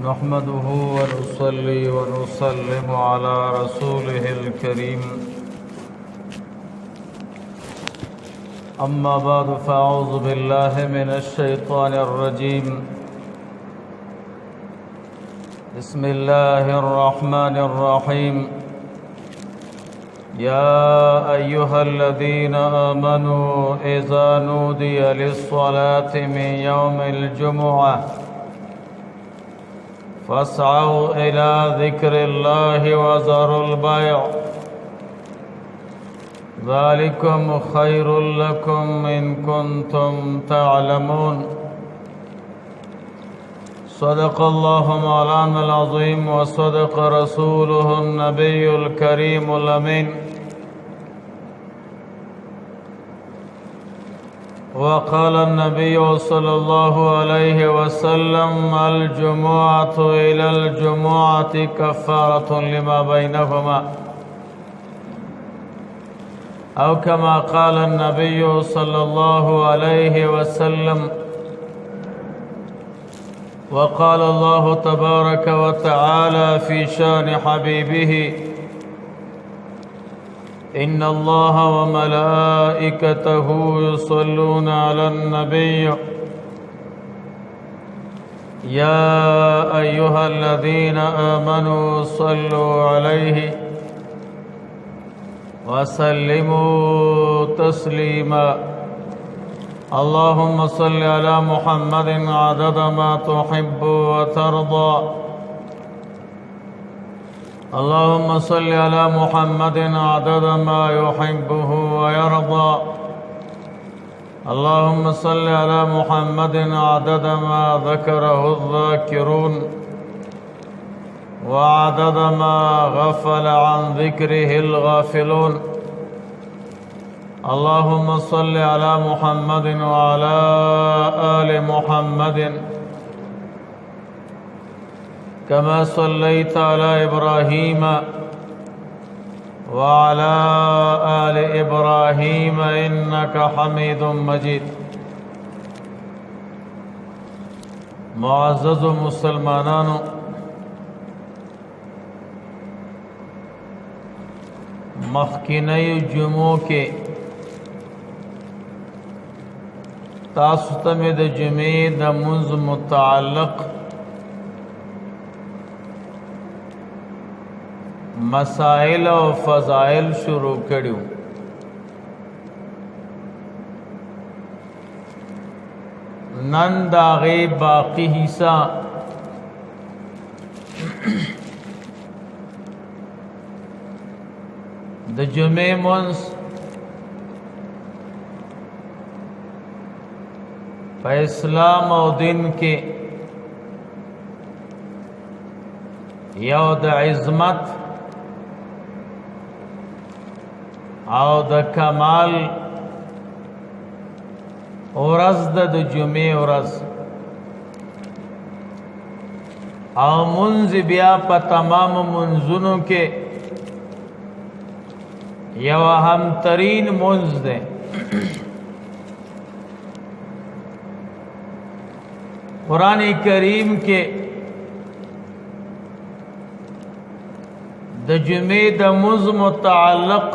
نحمده ونصلي ونسلم على رسوله الكريم أما بعد فأعوذ بالله من الشيطان الرجيم بسم الله الرحمن الرحيم يا أيها الذين آمنوا إذا نودي للصلاة من يوم الجمعة فاسعوا إلى ذكر الله وذروا البيع ذلكم خير لكم إن كنتم تعلمون صدق الله مولانا العظيم وصدق رسوله النبي الكريم الأمين وقال النبي صلى الله عليه وسلم الجمعة إلى الجمعة كفارة لما بينهما أو كما قال النبي صلى الله عليه وسلم وقال الله تبارك وتعالى في شان حبيبه إن الله وملائكته يصلون على النبي يا أيها الذين آمنوا صلوا عليه وسلموا تسليما اللهم صل على محمد عدد ما تحب وترضى اللهم صل على محمد عدد ما يحبه ويرضى اللهم صل على محمد عدد ما ذكره الذاكرون وعدد ما غفل عن ذكره الغافلون اللهم صل على محمد وعلى آل محمد كما صليت على إبراهيم وعلى آل إبراهيم إنك حميد مجيد معزز مسلمانانو مخکینی جمعو کې تاسو ته د جمعې د منځ متعلق مسائل او فضائل شروع کړیو نن دا غي باقی حصہ د جمعې منځ په اسلام او دین کې یو د عظمت او د کمال ورځ د جمعې ورځ او منځ بیا په تمام منځونو کې یو اهم ترین منځ ده قرآن کریم کې د جمعې د منځ متعلق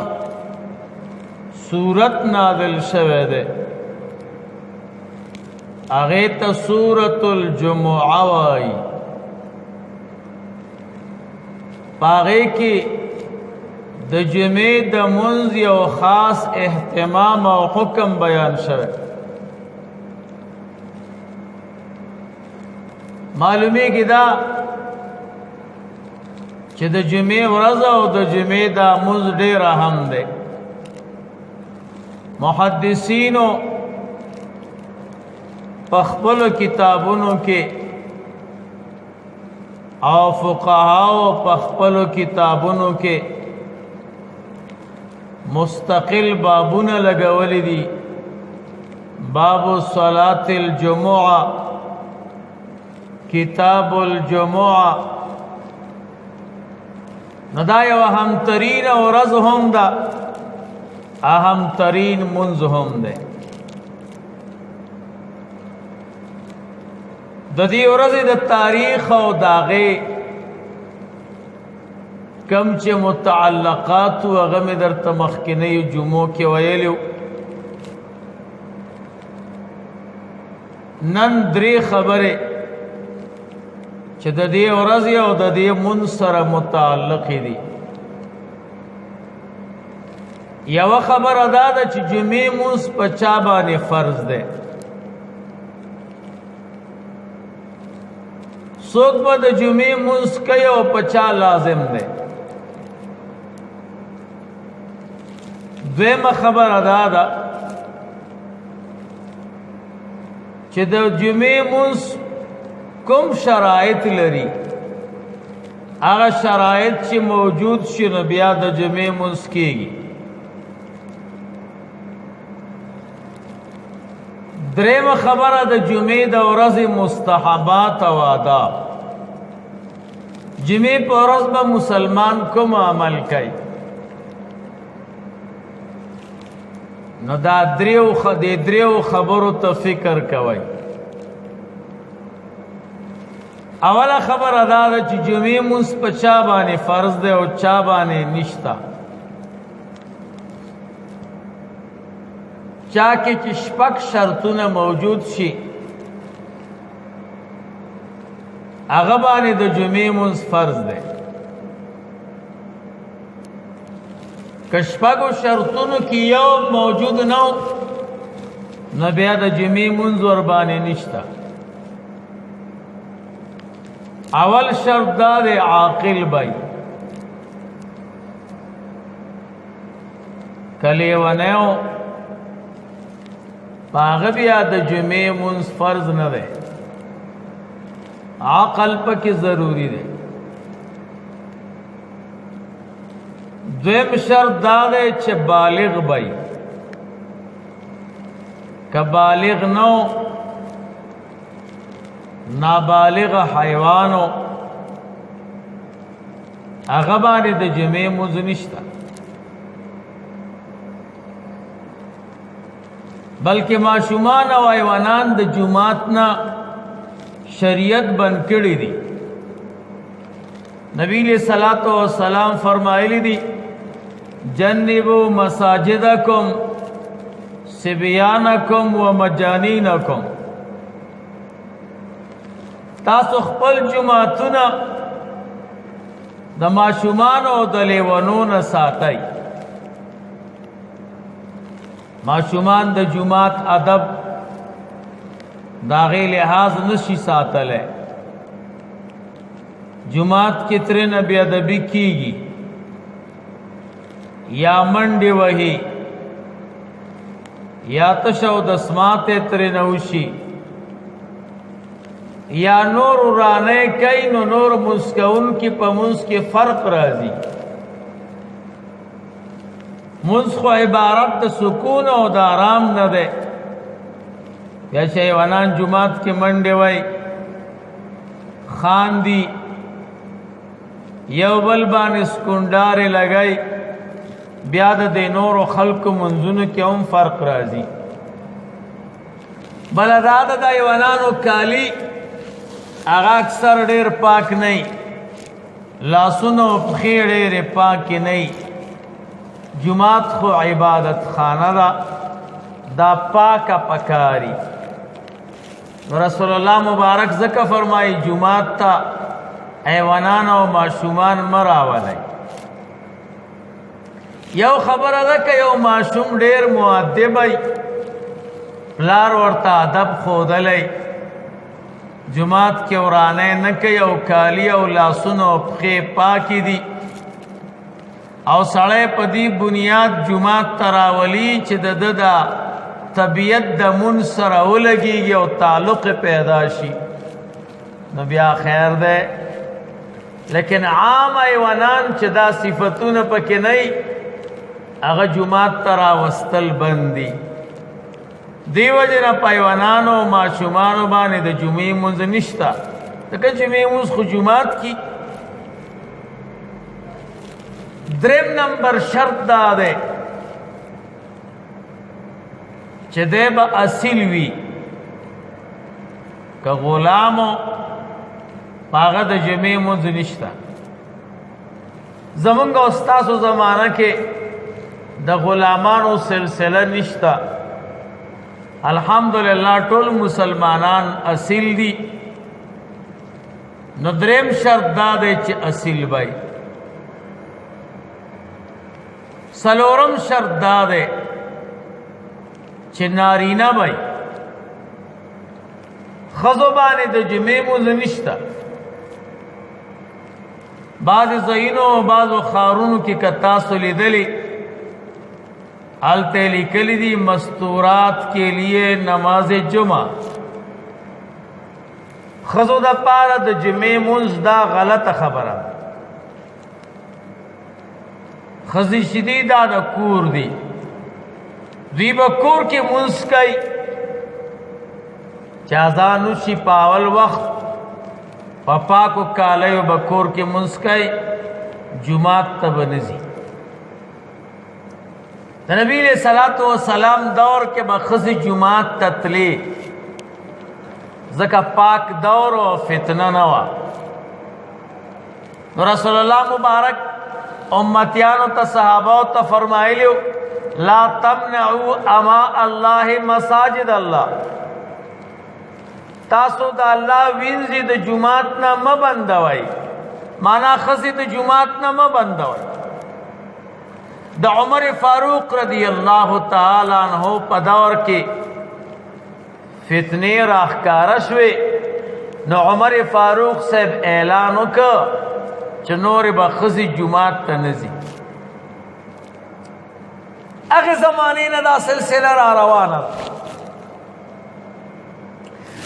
سورت نازل شوه ده هغه ته سورۃ الجمعہ وایي پاره کې د جمعې د منځ یو خاص اهتمام او حکم بیان شوه معلومه کې دا چې د جمعې ورځ او د جمعې د منځ ډېر اهم ده محدثینو په خپل کتابونو کې او فقهاو په خپل کتابونو کې مستقل بابونه لګولې دي باب صلاة الجمعة کتاب الجمعة ندا یو اهم ترین ورځ هم ده اهم ترین منځ هم ده د دې ورځې د تاریخ او داغه کم چې متعلقات هغه مې درته مخکینی جمعو کې ویلو. نن درې خبره چې د دې ورځې او د دې مونږ سره متعلق دي. یو خبره دا ده چې جمعې مونږ په چا باندې فرض ده. څوک به د جمعې مونږ کوي او په چا لازم ده. دویمه خبره دا ده چې د جمعې مونږ کوم شرایط لري. هغه شرایط چې موجود شي نو بیا د جمعې مونږ کېږي. درېمه خبره د جمعې د ورځې مستحبات او آداب. جمعې په ورځ به مسلمان کوم عمل کوي. نو دا دریو خبرو ته فکر کوي. اوله خبره دا ده چې جمعې مونږ په چا باندې فرض ده او چا باندې نشتا. چا کې چې شپږ شرطونه موجود شي هغه باندې د جمعې مونږ فرض ده. که شپږو شرطونو کې یو موجود نه نو بیا د جمعې مونږ ور باندې نشتا. اول شرط دا دی عاقل بای. کلیونیو پاغه بیا د جمعې مونږ فرض نه دی. عقل پکې ضروری دی. دویم شرط دا دی چې بالغ بای. که بالغ نو نابالغ حیوانو هغه باندې د جمعې مونځ نشته. بلکې ماشومان او حیوانان د جمعات نه شریعت بند کړی دي. نبی علیہ الصلوۃ والسلام فرمایلی دي جنبوا مساجدکم صبیانکم ومجانینکم. تاسو خپل جمعتونه د ماشومان او د لیوانو نه ساتئ. ماشومان د جمعات ادب داغه لحاظ نشي ساتله. جمعات کې ترې نه بی ادبی کیږي یا منډي وهي یا تشو د سماته ترې نه وشي یا نور رانه کین نو نور مسکون کی پمونس کې فرق راځي. منس خو عبارت د سکون او د آرام نه ده. یا چې حیوانان جمعات کې منډه وای خاندي یو بل باندې سکونډاره لګای بیا د نور خلق منځونو کې هم فرق راځي. بل دا د حیوانانو کالی هغه اکثر ډیر پاک نه. لاسونو پخې ډیر پاک نه. جمعات خو عبادت خانه دا پاکه پکاری. رسول الله مبارک زکه فرمایي جمعات ته حیوانان او ماشومان مراولای. یو خبره ده که یو ماشوم ډیر مؤدب وي پلار ورته ادب ښودلی جمعات کې ورانه نه کوي او کالی او لاسونه او پښې پاکې دي او سړی په دې بنیاد جمعات ته راولي چې د ده د طبیعت د مون سره ولګېږي او تعلق پیدا شي نو بیا خیر دی. لیکن عام حیوانان چې دا صفتونه پکې نه وي هغه جمعات ته راوستل بند دي. دی وجه نه په حیوانانو او ماشومانو باندې د جمعې مونځ نشته. ځکه جمعې مونځ خو جمعات کې. دریم نمبر شرط دا دی چې دی به اصیل وي. که غلامو هغه د جمعې مونځ نشته. زمونږ او ستاسو زمانه کې د غلامانو سلسله نشته. الحمدلله ټول مسلمانان اصیل دي. نو دریم شرط دا دی چې اصیل وي. څلورم شرط دا دی چې نارینه وي. ښځو باندې د جمعې مونځ نشته. بعض ځایونو او بعضو ښارونو کې که تاسو لیدلي هلته لیکلي دي مستورات کے لیے نماز جمعه. ښځو دپاره د جمعې مونځ دا غلطه خبره ده. ښځې چې دي دا د کور دي. دوی به کور کې مونځ کوي. چې اذان وشي په اول وخت په پاکو کالیو به کور کې مونځ کوي. جومات ته به نه ځي. د نبی علیہ الصلوۃ والسلام دور کې به ښځې جومات ته تلې. ځکه پاک دور او فتنه نه وه. نو رسول الله مبارک امتیانو ته صحابو ته فرمایلیو لا تمنعوا اماء الله مساجد الله. تاسو د الله وینځي د جومات نه مه بندوئ. معنا ښځې د جومات نه مه بندوئ. د عمر فاروق رضی الله تعالی عنہ په دور کې فتنې راښکاره شوې. نو عمر فاروق صاحب اعلان وکړ چې نورې به ښځې جومات ته نه ځي. هغې زمانې نه دا سلسله را روانه ده.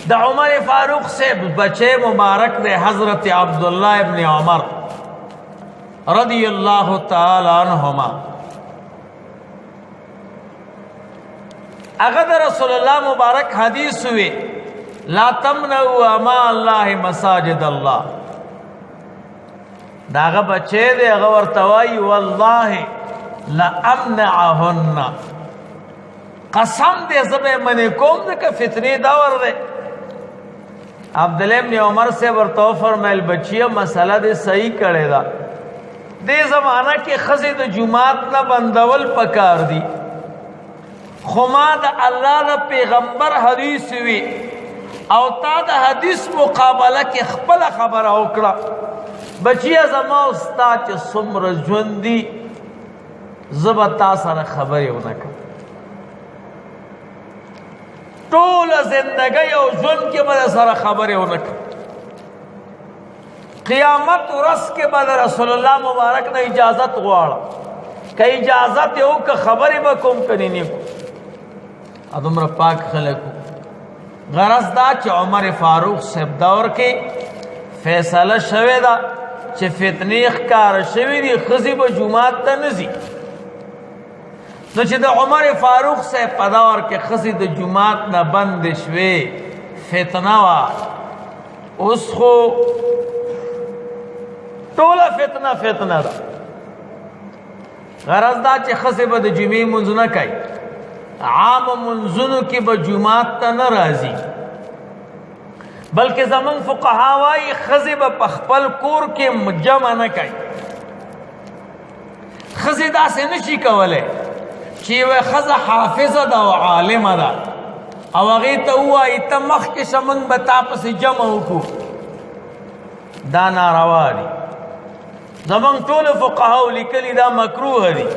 د عمر فاروق صاحب بچے مبارک دے حضرت عبداللہ ابن عمر رضی اللہ تعالی عنہما. اگر رسول اللہ مبارک حدیث ہوئے لا تمنعوا اماء اللہ مساجد اللہ. داغه بچے دے اگر ورتوائی واللہ لامنعهن. قسم دے زبے منی کوم دے که فتنی دور دے. عبداللہ ابن عمر سے ورته فرمایل بچیه مسله دې صحیح کړې ده. دې زمانہ کې ښځې د جومات نه بندول پکار دي. خو ما د الله د پیغمبر حدیث وي او تا د حدیث مقابله کې خپله خبره وکړه. بچیه زما او ستا چې څومره ژوند دي زه به تا سره خبرې ونه کړم. ټول زندګۍ او ژوند کې به سره خبرې ونه کړم. قیامت ورځ کې به رسول الله مبارک نه اجازت غواړم. که اجازت یې وکړه خبرې به کوم کنې نه کوم. دومره پاک خلک غرض دا چې عمر فاروق صاحب دور کې فیصله شوې ده چې فتنې ښکاره شوې دي ښځې به جومات ته نه ځي. نو چې د عمر فاروق صاحب په دور کې ښځې د جومات نه بندې شوې فتنه وه. اوس خو ټوله فتنه ده. غرض دا چې ښځې به د جمعې مونځ نه کوي. عام منځونو کې به جومات ته نه راځي. بلکې زمونږ فقها وایي ښځې به په خپل کور کې جمع نه کوي. ښځې داسې نشي کولی چې یوه ښځه حافظه ده او عالمه ده او هغې ته ووایي ته مخکې شه موږ به تا پسې جمع وکړو. دا ناروا دي. زمونږ ټولو فقهاو لیکلي دا مکروه دي.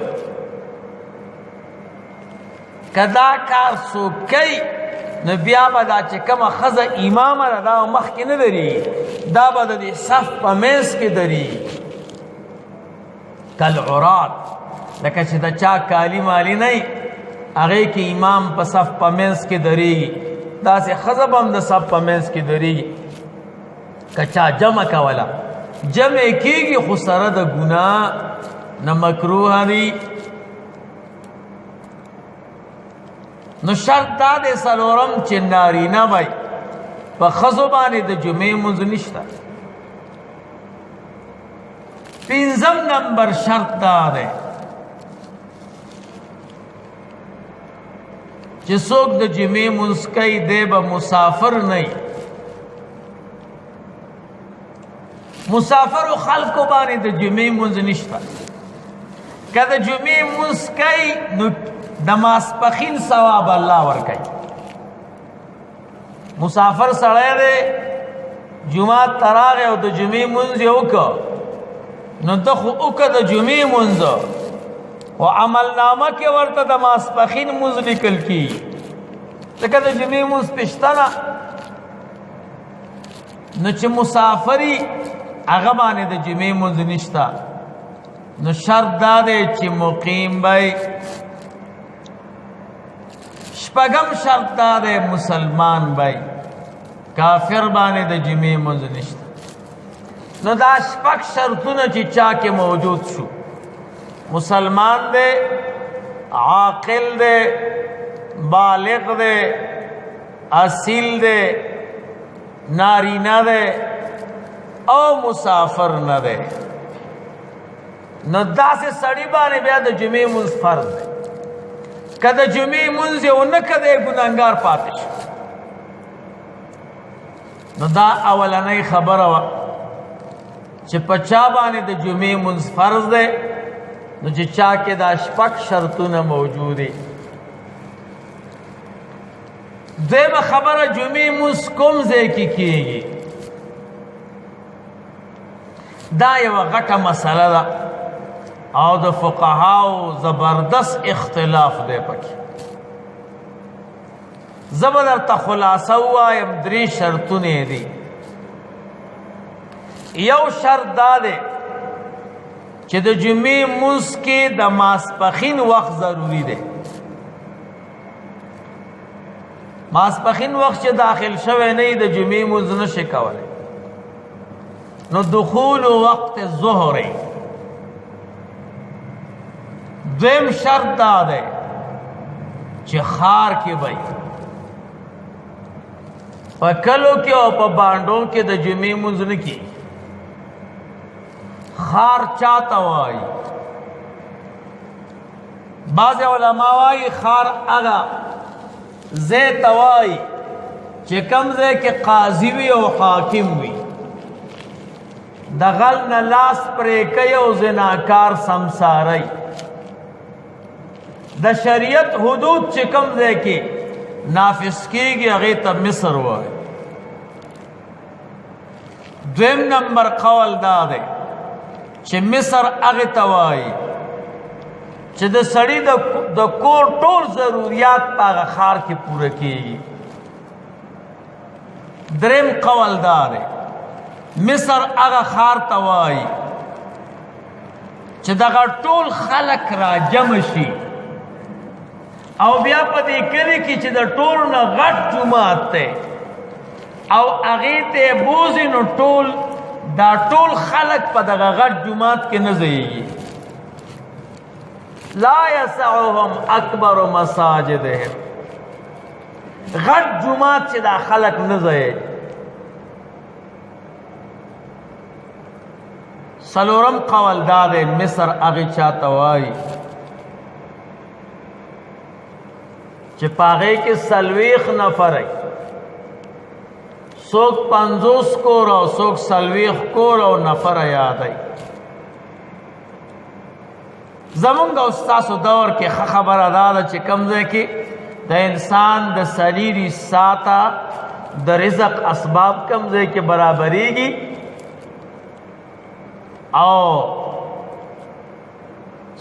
که دا کار څوک کوي نو بیا به دا چې کومه ښځه امامه ده دا مخکې نه درېږي. دا به د دې صف په منځ کې درېږي کالعرات. لکه چې د چا کالي مالي نه وي هغې کې امام په صف په منځ کې درېږي. داسې ښځه به هم د صف په منځ کې درېږي. که چا جمع کوله جمع کېږي خو سره د ګناه نه مکروه دي. نو شرط دا دی څلورم چې نارینه وی په ښځو باندې د جمعې مونځ نشته. پنځم نمبر شرط دا دی چې څوک د جمعې مونځ کوي دی به مسافر نه وي. مسافر و خلقو باندې د جمعې مونځ نشته. که د جمعې مونځ کوي نو د ماسپښین ثواب الله ورکوي. مسافر سړی دی جمعات ته راغی او د جمعې مونځ یې وکړه نو ده خو وکړه د جمعې مونځ او عملنامه کې ورته د ماسپښین مونځ لیکل کېږي ځکه د جمعې مونځ پې شته نه. نو چې مسافري هغه باندې د جمعې مونځ نشته نو شرط دا دی چې مقیم بی. شپږم شرط دا دی مسلمان بی، کافر باندې د جمعې مونځ نشته. نو دا شپږ شرطونه چې چا کې موجود شو، مسلمان دی، عاقل دی، بالغ دی، اصیل دی، نارینه دی او مسافر نه دی، نو داسې سړي باندې بیا د جمعې مونځ فرض دی. که د جمعې مونځ یې ونه کړه دی ګناهګار پاتې شو. نو دا اولنۍ خبره وه چې په چا باندې د جمعې مونځ فرض دی نو چې چا کې دا شپږ شرطونه موجود دي. دویمه خبره جمعې مونځ کوم ځای کې کېږي، دا یوه غټه مسله ده او د فقهاو زبردست اختلاف دی پکې. زه به درته خلاصه ووایم، درې شرطونه دي. یو شرط دا دی چې د جمعې مونځ کې د ماسپښین وخت ضروري دی. ماسپښین وخت چې داخل شوی نه د جمعې مونځ نشي کولی نو دخول وقت ظهر. دویم شرط دا دی چې ښار کې وي، په کلو کې او په بانډو کې د جمعې مونځ نه کېږي. ښار چاته وایي؟ بعض علما وایي ښار هغه ځای ته وایي چې کوم ځای کې قاضي وي او حاکم وي، د غل نه لاس پرې کوي او زناکار سمساری. د شریعت حدود چې کوم ځای کې نافذ کېږي هغې ته مصر وایي. دویم نمبر قول دا دی چې مصر هغې ته وایي چې د سړي د کور ټول ضروریات په هغه ښار کې پوره کېږي. دریم قول دا دی مصر هغه ښار ته وایي چې دغه ټول خلک را جمع شي او بیا په دې کلي کې چې د ټولو نه غټ جومات دی او هغې ته یې بوځي نو ټول دا ټول خلک په دغه غټ جومات کې نه ځایږي. لا یسعهم اکبر مساجدهم، غټ جومات چې دا خلک نه ځایږي. څلورم قول دا دی مصر هغې چاته وایي چې په هغې کې 40 نفره، څوک 50 کور او څوک 40 کور او نفره یادوي. زمونږ او ستاسو دور کې ښه خبره دا ده چې کوم ځای کې د انسان د سریري ساته د رزق اسباب کوم ځای کې برابریږي او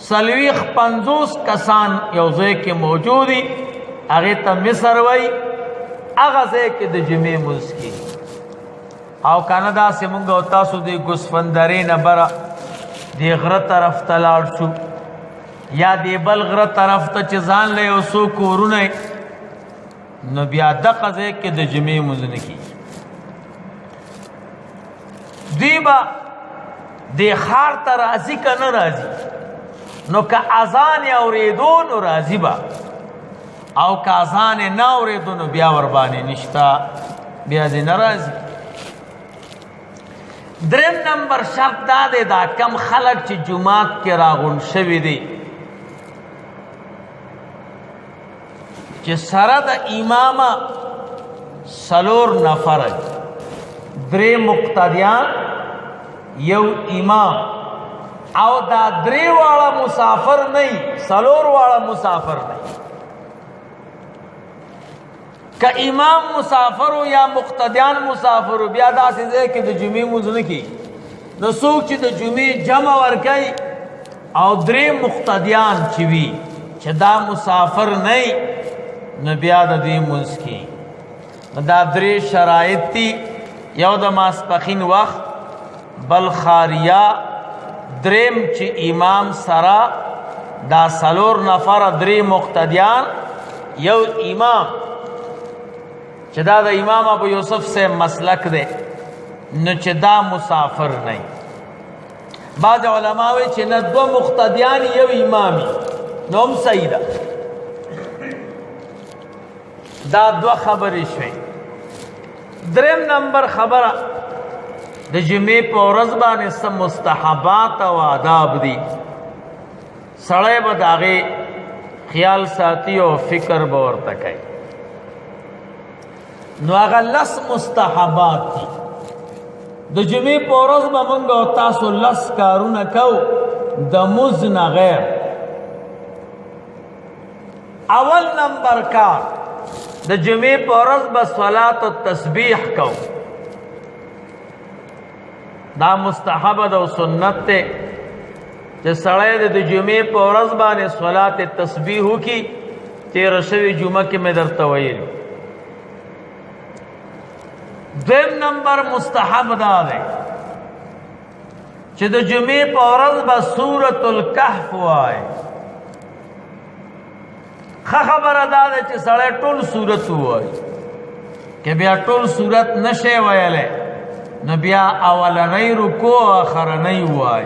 40-50 کسان یو ځای کې موجود دي، هغې ته مصر وایي. هغه ځای کې د جمعې مونځ کېږي. او که نه داسې مونږ او تاسو د ګوسفندرۍ نه بره دې غره طرف ته لاړ شو یا دې بل غره طرف ته چې ځان له یو څو کورونه نو بیا دغه ځای کې د جمعې مونځ نه کېږي. دوی به دې ښار ته راځي که نه راځي، نو که اذان یې اورېدو نو راځي به، او که اذان یې نه اورېدو نو بیا ورباندې نشته، بیا دې نه راځي. دریم نمبر شرط دا دی دا کم خلک چې جومات کې راغونډ شوي دي چې سره د امامه 4 نفره، 3 مقتدیان یو امام او دا درې واړه مسافر نه څلور واړه مسافر نه که امام مسافر یا مقتدیان مسافر بیا داسې ځای کې د جمعې لمونځ نه کیږي نو څوک چې د جمعې جمع ورکوي او درې مقتدیان چې وي چې دا مسافر نه نو بیا د دې لمونځ کیږي دا درې شرایط دي یو د ماسپښین وخت بل خاریه دریم چې امام سره دا څلور نفر درې مقتدیان یو امام چې دا د امام ابو یوسف سے مسلک دی نو چې دا مسافر نه بعض علما وایي چې نه دو مقتدیان یو امامي نو هم صحیح ده دا دو خبرې شوي دریم نمبر خبره د جمعې په ورځ باندې څه مستحبات او آداب دي سړی به د هغې خیال ساتي او فکر به ورته کوي نو هغه لس مستحبات دي د جمعې په ورځ به موږ او تاسو لس کارونه کوو د مزد نه غیر اول نمبر کار د جمعې په ورځ به صلات او تسبیح کوو دا مستحب ده او سنت ده چې سړی د جمعې په ورځ باندې صلات تسبیح وکړي تېره شوې جمعه کې مې درته ویلي دویم نمبر مستحب دا ده چې د جمعې په ورځ به سورة الکهف وایي ښه خبره دا ده چې سړی ټول سورت ووایي که بیا ټول سورت نشي ویلی نو بیا اولنی رکو آخرنی وای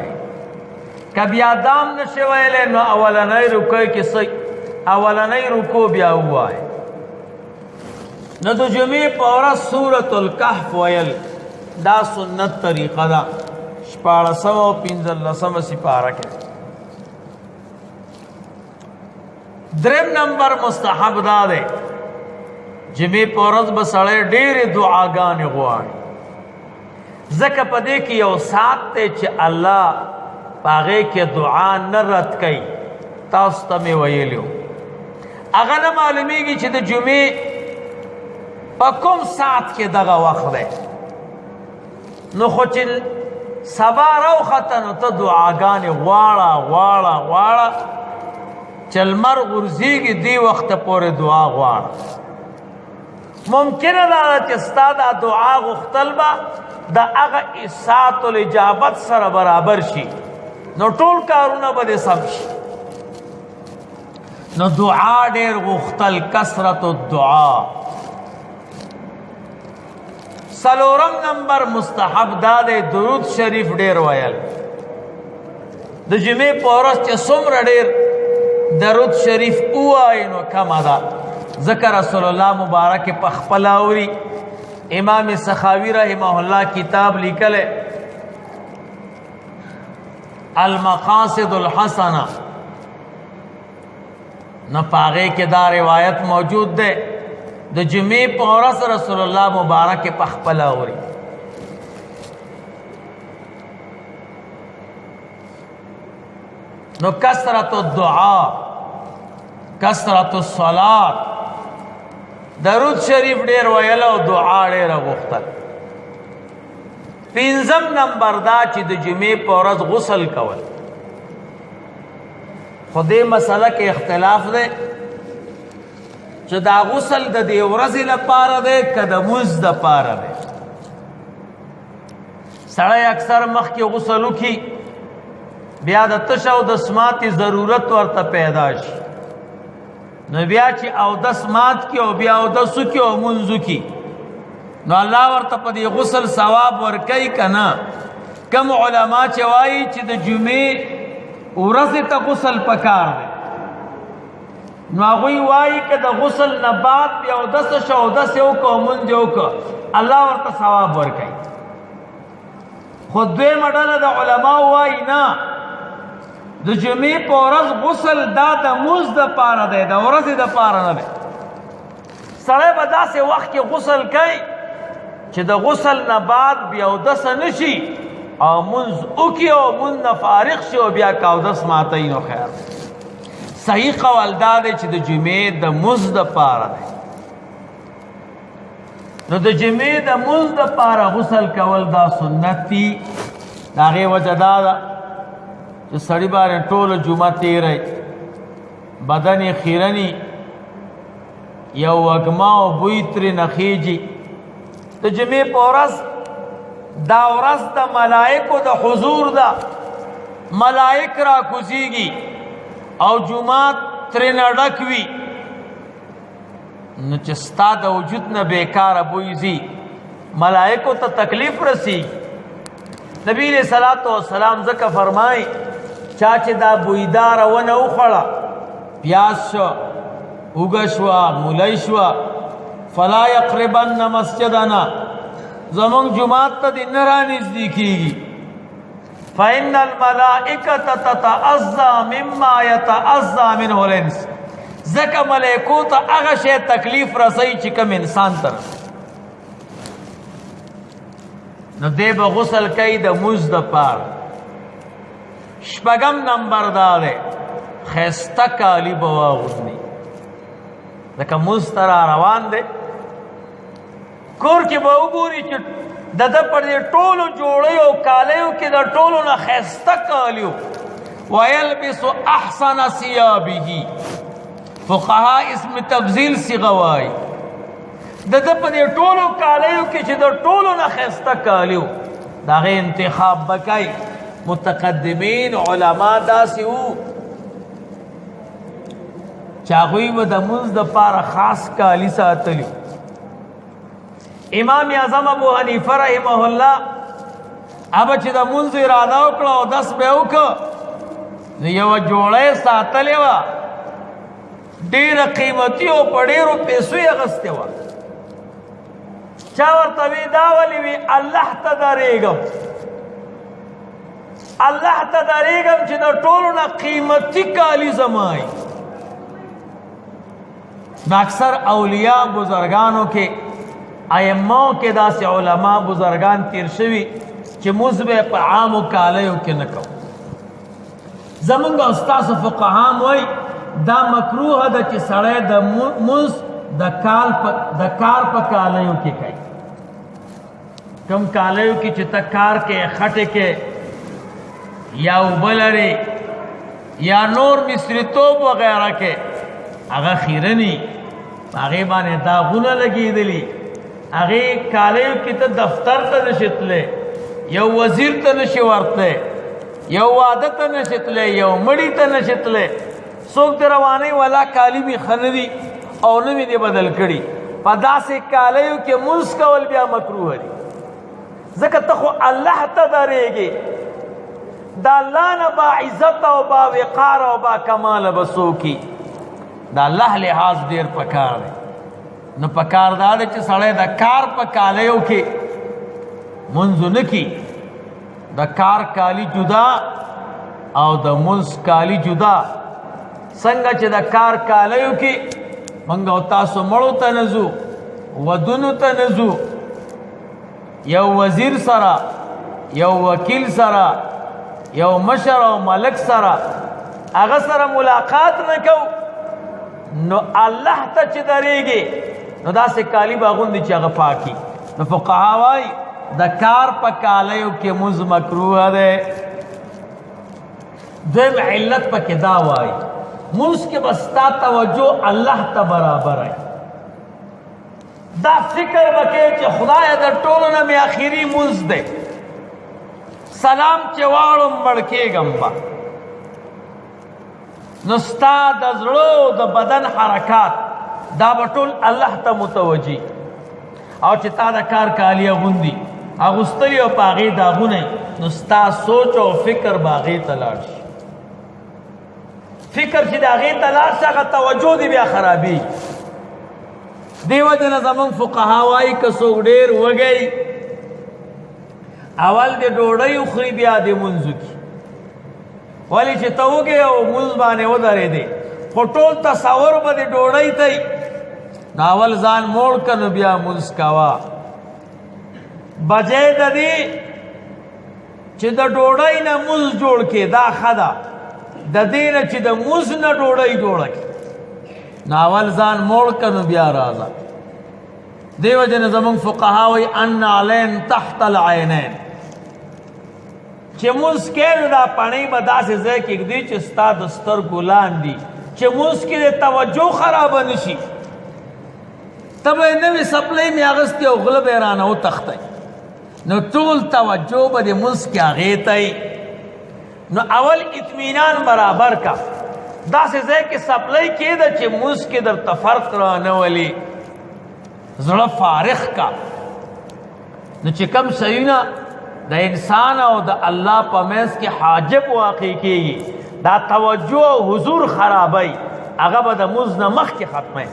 که بیا دام نشي ویلی نو اولنی رکو کې اولنی رکو بیا وای نو د جمعې په ورځ سورة الکهف ویل دا سنت طریقه ده 1415 سپاره کې دریم نمبر مستحب دا ده جمعې په ورځ به سړی ډېرې دعاګانې غواړي ځکه په دې کې یو ساعت دی چې الله په هغې کې دعا نه رد کوي تاسو ته مې ویلي و هغه نه معلومیږي چې د جمعې په کوم ساعت کې دغه وخت دی نو خو چې سبا راوخته نو ته دعاګانې غواړه غواړه غواړه چې لمر غورځېږي دې وخته پورې دعا غواړه ممکنه دا ده چې ستا دا دعا غوښتل به د هغه اساعت الاجابت سره برابر شي نو ټول کارونه به دې سم شي نو دعا ډېر غوښتل کثرت الدعا څلورم نمبر مستحب دا دی درود شریف ډېر ویل د جمعې په ورځ چې څومره ډېر درود شریف ووایي نو کمه ده ځکه رسول الله مبارک په خپله اوري امام سخاوی رحمه الله کتاب لیکل المقاصد الحسنه نو پاغه کې دا روایت موجود ده د جمعې په ورځ رسول الله مبارک په خپل اوري نو کثرت الدعاء کثرت الصلاه درود شریف ډیر ویل او دعا ډیر غوښتل پنځم نمبر دا چې د جمعې په ورځ غسل کول خو دې مسله کې اختلاف دی چې دا غسل د دې ورځې لپاره دی که د مونځ دپاره دی سړی اکثر مخکې غسل وکړي بیا د تش او د سماتې ضرورت ورته پیدا شي نو بیا چې اودس مات کړي او بیا اودس وکړي او مونځ وکړي نو الله ورته په دې غسل ثواب ورکوي که نه کم علما چې وایي چې د جمعې ورځې ته غسل پکار دی نو هغوی وایي که د غسل نه بعد بیا اودس شو اودس یې وکړه او مونځ یې وکړه الله ورته ثواب ورکوي خو دویمه ډله د علماو وایي نه د جمعې په ورځ غسل دا د مونځ دپاره دی د ورځې دپاره نه دی سړی به داسې وخت کې غسل کوي چې د غسل نه بعد بیا اودسه نه شي او منز اوکی او من نفارق شو بیا کاودس ماتی نو خیر صحیح قول دا دی چې د جمعې د مز د پاره دی نو د جمعې د مز د پاره غسل کول دا سنت دی د هغې وجه دا ده چې سړي باندې ټوله جمعه تیری بدن یې خیرني یو وږمه او بوی ترې نه خیږي د جمعې په ورځ دا ورځ د ملائکو د حضور ده ملائک را کوزیږي او جمعات ترې نه ډک وي نو چې ستا د وجود نه بیکاره بوی ځي ملائکو ته تکلیف رسیږي نبی علیہ الصلوۃ والسلام ځکه فرمایي چا چې دا بویداره ونه وخوړه پیاز شو اوږه شوه مولی شوه فلا یقربن مسجدنا زمونږ جماعت ته دې نه رانږدې کېږي فإن الملائکة تتعظى مما يتعظى منه الانس ځکه ملائکو ته هغه شی تکلیف رسوي چې کوم انسان ته نو دی به غسل کوي د مز د پاره شپږم نمبر دا دی ښایسته کالي به واغوندي ځکه مز ته را روان دی کور کې به وګوري چې د ده پر دې ټولو جوړیو کالیو کې د ټولو نه ښایسته کالیو ویلبس احسن ثیابه فقها اسم تفضیل صیغه وایي د ده په دې ټولو کالیو کې چې د ټولو نه ښایسته کالیو د هغې انتخاب به کوي متقدمین علما داسې وو چې هغوی به د مونځ دپاره خاص کالي ساتلي امام اعظم ابو حنیفه رحمه الله ابه چې د مونځ اراده وکړه او دس به یې وکړه نو یوه جوړه یې ساتلې وه ډېره قیمتي او په ډېرو پیسو یې اخیستې وه چا ورته وی دا ولې وي الله ته درېږم الله ته درېږم چې د ټولو نه قیمتي کالي زما یي نو اکثر اولیاء بزرگانو کې ائمو کې داسې علما بزرگان تیر شوي چې مونځ به په عامو کالیو کې نه کوو زمونږ استاسو فقهام وایي دا مکروه ده چې سړی د مونځ د کار په کالیو کې کوي کم کالیو کې چې ته کار کې خټې کې یا اوبه لرې یا نور مصریتوب وغیره کې هغه خیرني هغې باندې داغونه لګېدلي هغې کالیو کې ته دفتر ته نشي تللی یو وزیر ته نشي ورتلی یو واده ته نشي تللی یو مړي ته نشي تللی څوک د روانۍ والا کالي مې ښه نه دي او نه مې دې بدل کړي په داسې کالیو کې مونځ کول بیا مکروه دي ځکه ته خو الله ته درېږې د الله نه با عزت او با وقار او با کماله به څوکي د الله لحاظ ډېر پکار دی نو پکار دا دی چې سړی د کار په کالیو کې مونځ ونه کي د کار کالی جدا او د مونځ کالی جدا څنګه چې د کار کالیو کې موږ او تاسو مړو ته نه ځو ودونو ته نه ځو یو وزیر سره یو وکیل سره یو مشر او ملک سره هغه سره ملاقات نه کوو نو الله ته چې درېږي نو داسې کالي به اغوندي چې هغه پاکي نو فقها وایي د کار په کالیو کې مونځ مکروه دی دویم علت پکې دا وایي مونځ کې به ستا توجه الله ته برابر وي دا فکر به کوې چې خدایه د ټولو نه مې اخري مونځ دی سلام چې واړم مړ کېږم به نو ستا د زړه د بدن حرکات دا به ټول الله ته متوجي او چې تا د کار کالي اغوندي اغوستلي او په هغې داغونه نو ستا سوچ او فکر به هغې ته لاړ شي فکر چې د هغې ته لاړ شي هغه توجه دې بیا خرابېږي دې وجه نه زمونږ فقها وایي که څوک ډېر وږی اول د ډوډۍ وخوري بیا د مونځ وکړي ولې چې ته وږې او مونځ باندې ودرېدې خو ټول تصور به د ډوډۍ ته نو اول ځان موړ که نو بیا مونځ کوه بجې د دې چې د ډوډۍ نه مز جوړ کې دا خدا د دې نه چې د مز نه ډوډۍ جوړه کې ناول ځان موړ کنو بیا راځه دیو جن زمون فقها وی ان علین تحت العینین چې مز کې دا پانی به داسې ځای کې دی چې ستا د سترګو لاندې چې مز کې د توجه خراب نشي تبه نوې سپلې می اغستې او غله به رانه او تخته نو ټول توجه به د مز کې هغې ته نو اول اطمینان برابر کا داسې ځای کې سپلې کېده چې مز کې درته فرق رانه ولي زړه فارغ کا نو چې کم شیونه د انسان او د الله په منځ کې حاجب واقع کېږي دا توجه او حضور خرابوي هغه به د مز نه مخکې ختمه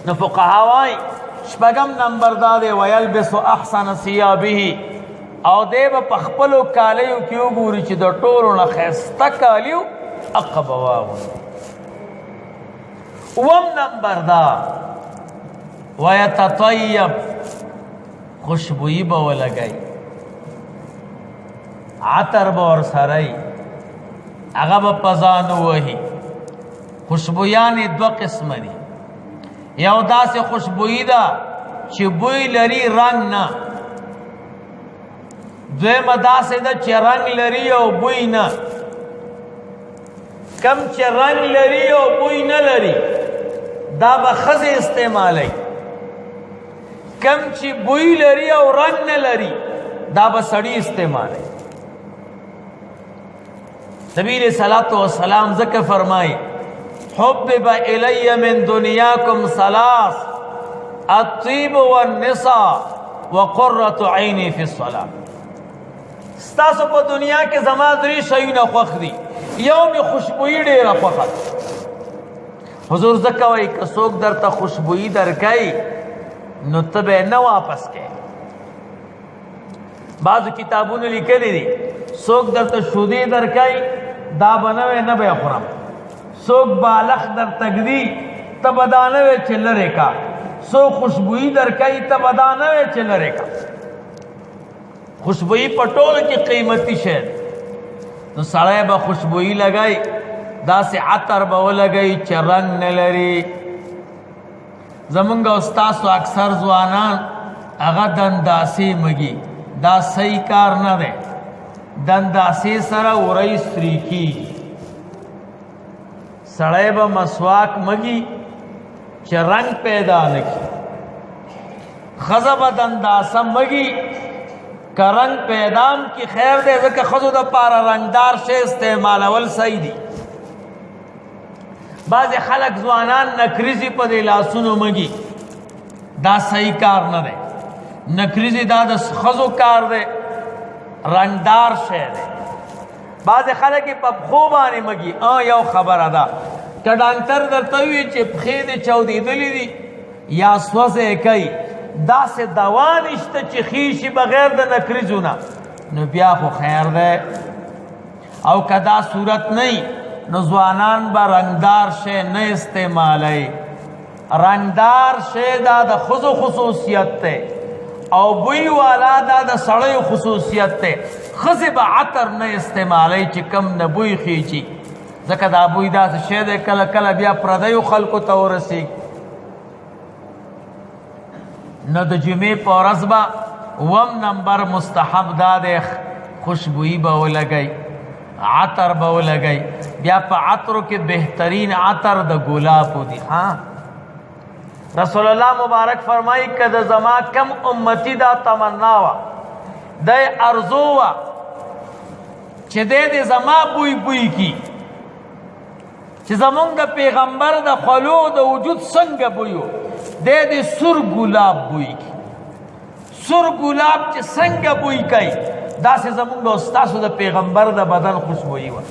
نو فقها وایي شپږم نمبر دا دی ویلبس احسن ثیابه او دی به په خپلو کالیو کې وګوري چې د ټولو نه ښایسته کالیو هغه به واغوندي اووم نمبر دا ویتطیب خوشبوئی به ولګي عطر به ورسره وي هغه به په ځان ووهي خوشبویانې دوه قسمه دي یو داسې خوشبوئی ده چې بوی لري رنگ نه دویمه داسې ده چې رنگ لري او بوی نه کم چې رنگ لري او بوی نه لري دا به ښځې استعمالی کم چې بوی لري او رنگ نه لري دا به سړی استعمالی نبی علیہ الصلوۃ والسلام ذکر فرمائی حبب الی من دنیاکم ثلاث الطیب والنساء وقرۃ عینی فی الصلاۃ ستاسو په دنیا کې زما درې شیونه خوښ دي یو می خوشبوئی ډیره خوښه حضور ذکر وایي که څوک درته خوشبوئی درکوي نو ته به نه واپس کې بعضو کتابونو لیکلی دي څوک درته شودې درکوي دا به نه وی نه به یې خورم څوک بالښت درته ږدي ته به دا نه وی چې لرې کا څوک خوشبوئی درکوي ته به دا نه وی چې لرې کا خوشبوئی په ټولو کې قیمتي شی نو سړی به خوشبوئی لګوي داسې عطر به ولګوي چې رنګ نه لري زمونږ او ستاسو اکثر ځوانان هغه دنداسې مږي دا صحیح کار نه دی دنداسې سره وری سری کېږي سړی به مسواک مږي چې رنګ پیدا نه کړي ښځه به دنداسه مږي که رنگ پیدام کی خیر دے ځکه ښځو دپاره رنګدار شی استعمالول صحیح دي بعضې خلک ځوانان نکریزي په دې لاسونو مږي دا صحیح کار نه دی نکریزي دا د ښځو کار دی رنګدار شی دی بعضې خلک یې په پښو باندې مږي یو خبره ده که ډاکټر درته ووایي چې پښې دې چاودېدلې دي یا سوځی کوي داسې دوا نشته چې خیشي بغیر د نکریزو نه نو بیا خو خیر دی او که دا صورت نه نو ځوانان به رنګدار شی نه استعمالی رنګدار شی دا د ښځو خصوصیت دی او بوی والا دا د سړیو خصوصیت دی ښځې به عطر نه استعمالی چې کم نه بوی خیچي ځکه دا بوی داسې شی دی کله کله بیا پردیو خلکو ته ورسېږي نو د جمعې په ورځ به اووم نمبر مستحب دا دی خوشبوئی به ولګئ عطر به ولګئ بیا په عطرو کې بهترین عطر د ګلابو دی رسول الله مبارک فرمایي که د زما کم امتی دا تمنا وه دی ارزو وه چې دی د زما بوی بوی کی چې زمونږ د پیغمبر د خولو د وجود څنګه بوی و دی د سور ګلاب بوی کی سور ګلاب چې څنګه بوی کوي داسې زمونږ او ستاسو د پیغمبر د بدن خوشبویي وه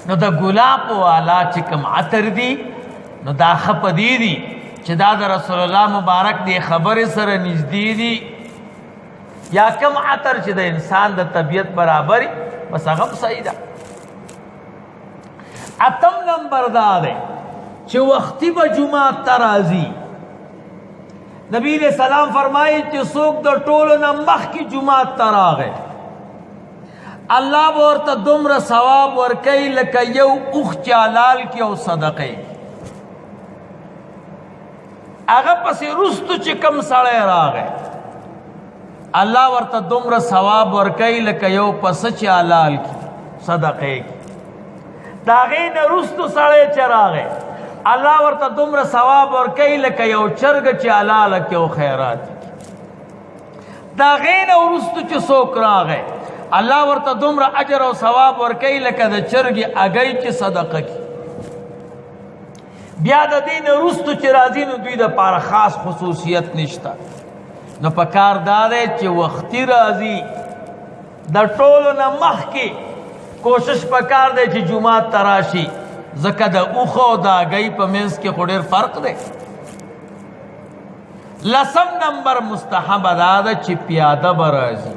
نو د ګلاب والا چې کوم عطر دي نو دا ښه په دې دي چې دا د رسول الله مبارک دې خبرې سره نږدې دي یا کوم عطر چې د انسان د طبیعت برابري بس هغه هم صحیح ده اتم نمبر دا دی چې وختي به جومات ته راځي نبی علیہ السلام فرمائی چې څوک د ټولو نه مخکې جمعات ته راغی الله به ورته دومره ثواب ورکوي لکه یو اوښ چې حلال کړي او صدقه یې هغه پسې وروستو چې کوم سړی راغی الله ورته دومره ثواب ورکوي لکه یو پسه چې حلال کړي صدقه یې کړي د هغې نه وروستو سړی چې راغی الله ورته دومره ثواب ورکوي لکه یو چرګ چې حلاله کړي او خیرات کړي د هغې نه وروستو چې څوک راغی الله ورته دومره اجر او ثواب ورکوي لکه د چرګې هګۍ چې صدقه کړي بیا د دې نه وروستو چې راځي نو دوی دپاره خاص خصوصیت نشته نو پکار دا دی چې وختي راځي د ټولو نه مخکې کوشش پکار دی چې جومات ته راشي ځکه د اوښو او د هګۍ په منځ کې خو ډېر فرق دی 10 نمبر مستحبه دا ده چې پیاده به راځي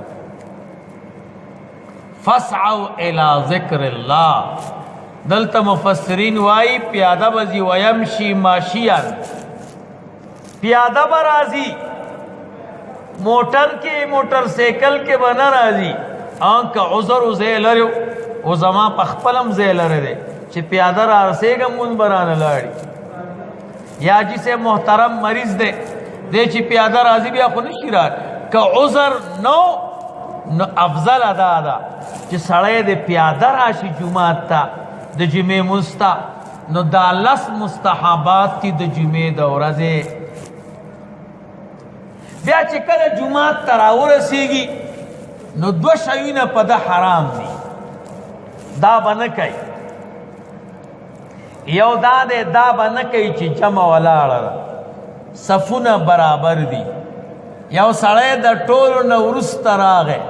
فاسعوا الى ذکر الله دلته مفسرین وایي پیاده به ځي ویمشي ماشیا پیاده به راځي موټر کې موټر سایکل کې به نه راځي که عذر و ځای لري او زما په خپل هم ځای لري دی چې پیاده را رسېږم مونځ به رانه لاړي یا جسے محترم مریض دی چې پیاده راځي بیا خو نشي رات که عذر نو افضل ادا ده چې سړی د پیاده راشي جومات ته د جمعې مونځ ته نو دا 10 مستحبات دي د جمعې د ورځې بیا چې کله جومات ته راورسېږي نو 2 شیونه په ده حرام دي دا به نه کوي یو دا دی دا به نه کوي چې جمع ولاړه ده صفونه برابر دي یو سړی د ټولو نه وروسته راغی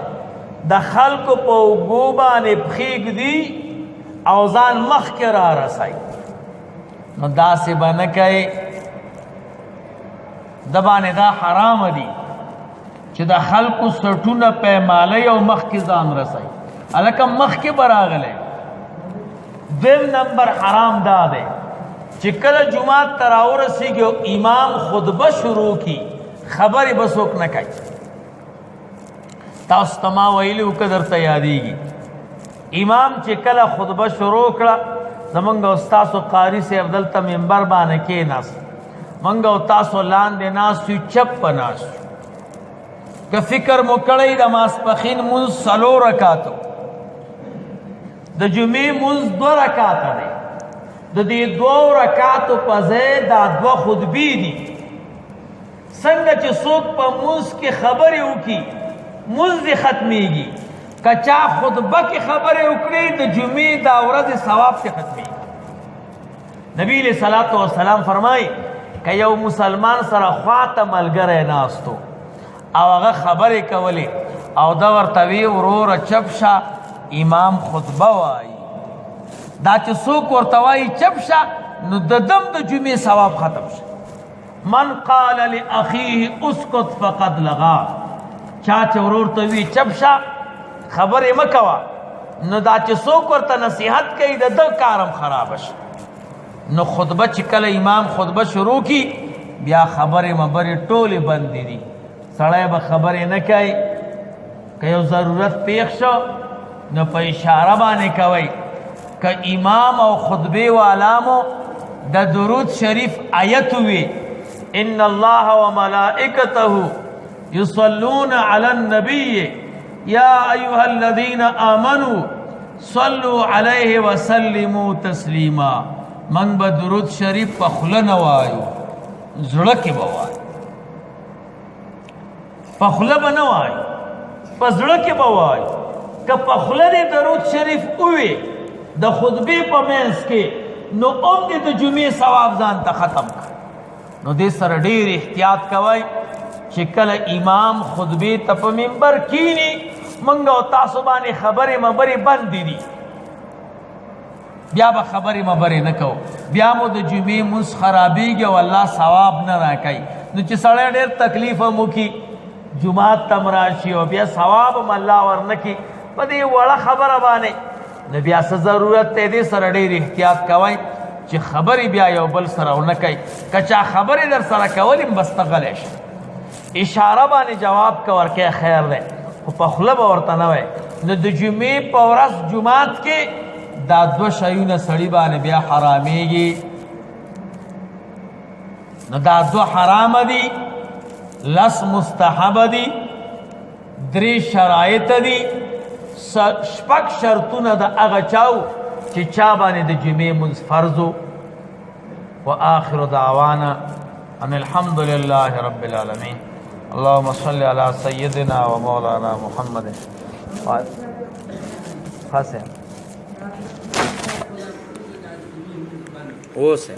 د خلکو په اوږو باندې پښې ږدي او ځان مخکې را رسوي نو داسې به نه کوي د باندې دا حرام دي چې د خلکو سټونه پیمالوي او مخکې ځان رسوي هلکه مخکې به راغلی 2 نمبر حرام دا دی چې کله جومات ته راورسېږي او امام خطبه شروع کړي خبرې به څوک نه کوي تاسو ته ما ویلي وو که درته یادېږي امام چې کله خطبه شروع کړه زمونږ او ستاسو قاري صاحب دلته منبر باندې کېناست مونږ او تاسو لاندې ناست یو چپ په ناست که فکر مو کړی د ماسپښین مونځ 4 رکاتو د جمعې مونځ 2 رکاته دی د دې 2 رکاتو په ځای دا 2 خطبې دي څنګه چې څوک په مونځ کې خبرې وکړي مونځ دې ختمېږي که چا خطبه کې خبرې وکړي د جمعې دا ورځې ثواب دې ختمېږي نبی علیه صلات وسلام فرمایي که یو مسلمان سره خواته ملګری ناستو او هغه خبرې کولې او دا ورته وی وروره چپ شه امام خطبه وایي دا چې څوک ورته وایي چپ شه نو د دم د جمعې ثواب ختم شه من قال لاخیه اسکت فقد لغا چا چې ورور ته وی چپ شه خبرې مه کوه نو دا چې څوک ورته نصیحت کوي د ده کارم خراب شه نو خطبه چې کله امام خطبه شروع کی بیا خبرې مبرې ټولې بندې دي سړی به خبرې نه کوي که یو ضرورت پیښ شو نو په اشاره باندې کوئ که امام او خطبې والامو د درود شریف آیت وي ان الله وملائکته یصلون علی النبی یا ایها الذین آمنوا صلوا علیه وسلموا تسلیما من به درود شریف په خوله نه وایو زړه کې به وایو په خوله به نه وایو په زړه کې به وایو که په خوله دې درود شریف ووي د خطبې په منځ کې نو هم دې د جمعې ثواب ځان ته ختم کړه نو دې سره ډېر احتیاط کوئ چې کله امام خطبې ته په منبر کینی موږ او تاسو باندې خبرې مبرې بندې دي بیا به خبرې مبرې نه کوو بیا مو د جمعې مونځ خرابېږي او الله ثواب نه راکوي نو چې سړی ډېر تکلیف هم وکړي جومات ته م راشي او بیا ثواب هم الله ورنه کړي په دې وړه خبره باندې نو بیا څه ضرورت دی دې سره ډېر احتیاط کوئ چې خبرې بیا یو بل سره ونه کوي که چا خبرې در سره کول هم بس ته غلی شي اشاره باندې جواب کا ورکه خیر ده خو په خله به ورته نه وای نو د جمعې په ورځ جمعات کې دا دو شیونه سړی باندې بیا حرامېږي نو دا دو حرام دي لس مستحب دي درې شرایط دي شپږ شرطونه د هغه چاو چې چا باندې د جمعې منځ فرض وآخر دعوانا ان الحمد لله رب العالمين اللهم صل على سيدنا ومولانا محمد خاصه وہ سے